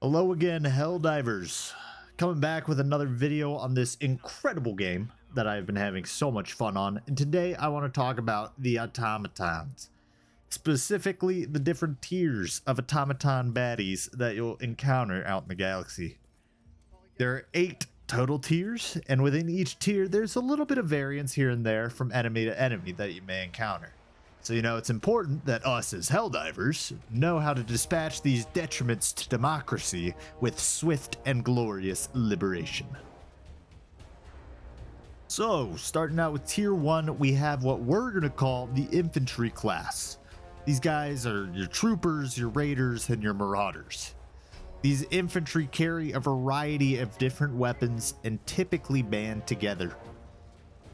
Hello again, Helldivers. Coming back with another video on this incredible game that I've been having so much fun on. And today I want to talk about the automatons. Specifically, the different tiers of automaton baddies that you'll encounter out in the galaxy. There are 8 total tiers, and within each tier there's a little bit of variance here and there from enemy to enemy that you may encounter. So it's important that us as Helldivers know how to dispatch these detriments to democracy with swift and glorious liberation. So, starting out with tier 1, we have what we're going to call the infantry class. These guys are your troopers, your raiders, and your marauders. These infantry carry a variety of different weapons and typically band together.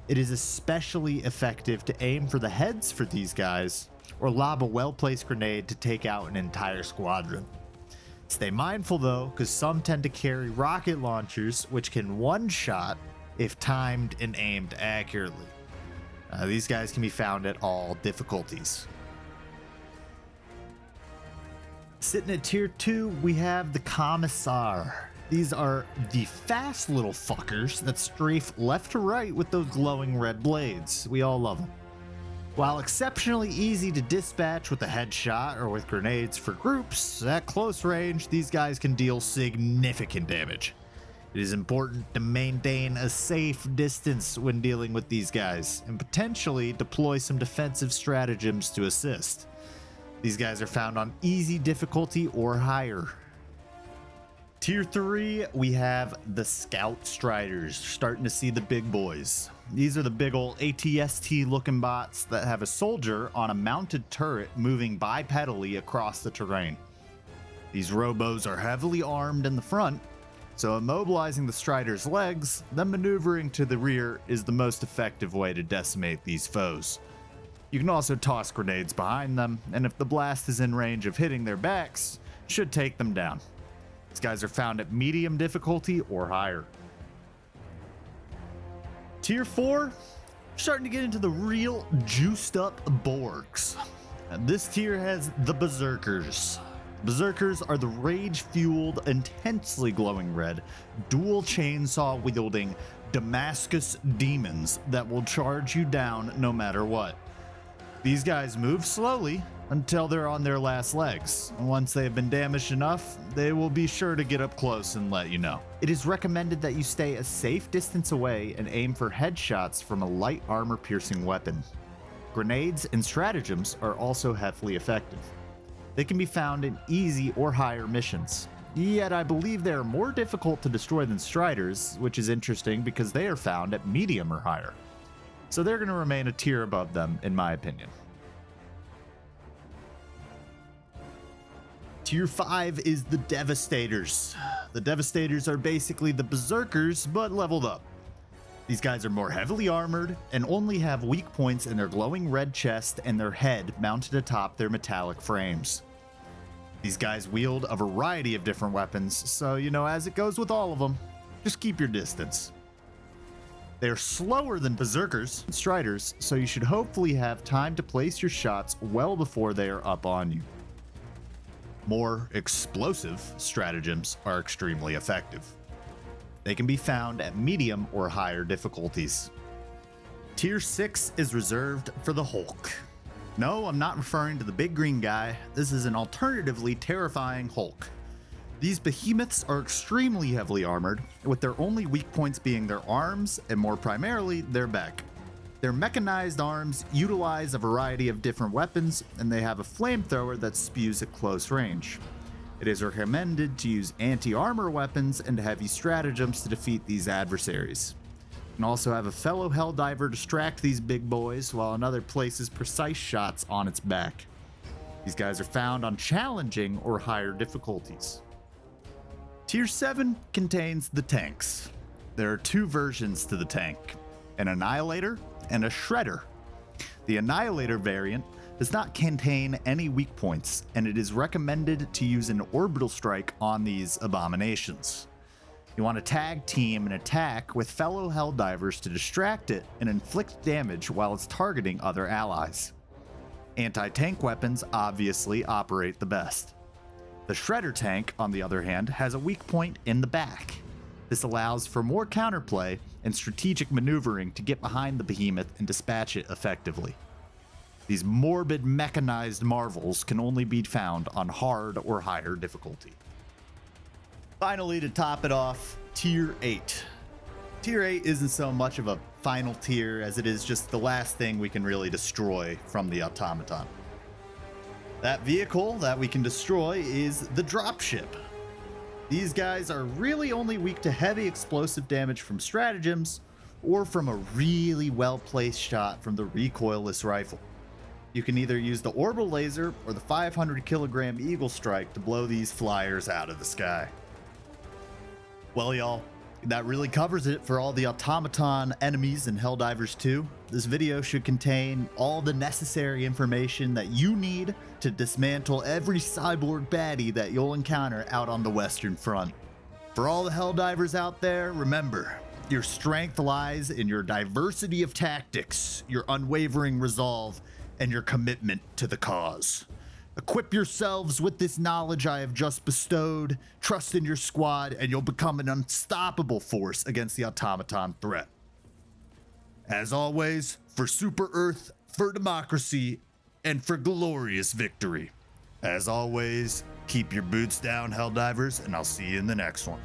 It is especially effective to aim for the heads for these guys, or lob a well-placed grenade to take out an entire squadron. Stay mindful though, because some tend to carry rocket launchers which can one-shot if timed and aimed accurately. These guys can be found at all difficulties. Sitting at tier 2, we have the Commissar. These are the fast little fuckers that strafe left to right with those glowing red blades. We all love them. While exceptionally easy to dispatch with a headshot or with grenades for groups, at close range, these guys can deal significant damage. It is important to maintain a safe distance when dealing with these guys, and potentially deploy some defensive stratagems to assist. These guys are found on easy difficulty or higher. Tier 3, we have the Scout Striders, starting to see the big boys. These are the big ol' ATST looking bots that have a soldier on a mounted turret moving bipedally across the terrain. These robos are heavily armed in the front, so immobilizing the Strider's legs, then maneuvering to the rear is the most effective way to decimate these foes. You can also toss grenades behind them, and if the blast is in range of hitting their backs, should take them down. These guys are found at medium difficulty or higher. Tier 4, starting to get into the real juiced up Borgs. This tier has the Berserkers. Berserkers are the rage-fueled, intensely glowing red, dual chainsaw wielding Damascus demons that will charge you down no matter what. These guys move slowly until they're on their last legs. Once they have been damaged enough, they will be sure to get up close and let you know. It is recommended that you stay a safe distance away and aim for headshots from a light armor piercing weapon. Grenades and stratagems are also heavily effective. They can be found in easy or higher missions. Yet I believe they are more difficult to destroy than Striders, which is interesting because they are found at medium or higher. So they're going to remain a tier above them, in my opinion. Tier 5 is the Devastators. The Devastators are basically the Berserkers, but leveled up. These guys are more heavily armored and only have weak points in their glowing red chest and their head mounted atop their metallic frames. These guys wield a variety of different weapons, so as it goes with all of them, just keep your distance. They are slower than Berserkers and Striders, so you should hopefully have time to place your shots well before they are up on you. More explosive stratagems are extremely effective. They can be found at medium or higher difficulties. Tier 6 is reserved for the Hulk. No, I'm not referring to the big green guy. This is an alternatively terrifying Hulk. These behemoths are extremely heavily armored, with their only weak points being their arms and more primarily their back. Their mechanized arms utilize a variety of different weapons, and they have a flamethrower that spews at close range. It is recommended to use anti-armor weapons and heavy stratagems to defeat these adversaries. You can also have a fellow Helldiver distract these big boys while another places precise shots on its back. These guys are found on challenging or higher difficulties. Tier 7 contains the tanks. There are 2 versions to the tank, an Annihilator and a Shredder. The Annihilator variant does not contain any weak points, and it is recommended to use an orbital strike on these abominations. You want to tag team an attack with fellow Helldivers to distract it and inflict damage while it's targeting other allies. Anti-tank weapons obviously operate the best. The Shredder tank, on the other hand, has a weak point in the back. This allows for more counterplay and strategic maneuvering to get behind the behemoth and dispatch it effectively. These morbid mechanized marvels can only be found on hard or higher difficulty. Finally, to top it off, Tier 8. Tier 8 isn't so much of a final tier as it is just the last thing we can really destroy from the automaton. That vehicle that we can destroy is the dropship. These guys are really only weak to heavy explosive damage from stratagems or from a really well-placed shot from the recoilless rifle. You can either use the orbital laser or the 500 kilogram Eagle Strike to blow these flyers out of the sky. Well, y'all, that really covers it for all the automaton enemies in Helldivers 2. This video should contain all the necessary information that you need to dismantle every cyborg baddie that you'll encounter out on the Western Front. For all the Helldivers out there, remember, your strength lies in your diversity of tactics, your unwavering resolve, and your commitment to the cause. Equip yourselves with this knowledge I have just bestowed, trust in your squad, and you'll become an unstoppable force against the automaton threat. As always, for Super Earth, for democracy, and for glorious victory. As always, keep your boots down, Helldivers, and I'll see you in the next one.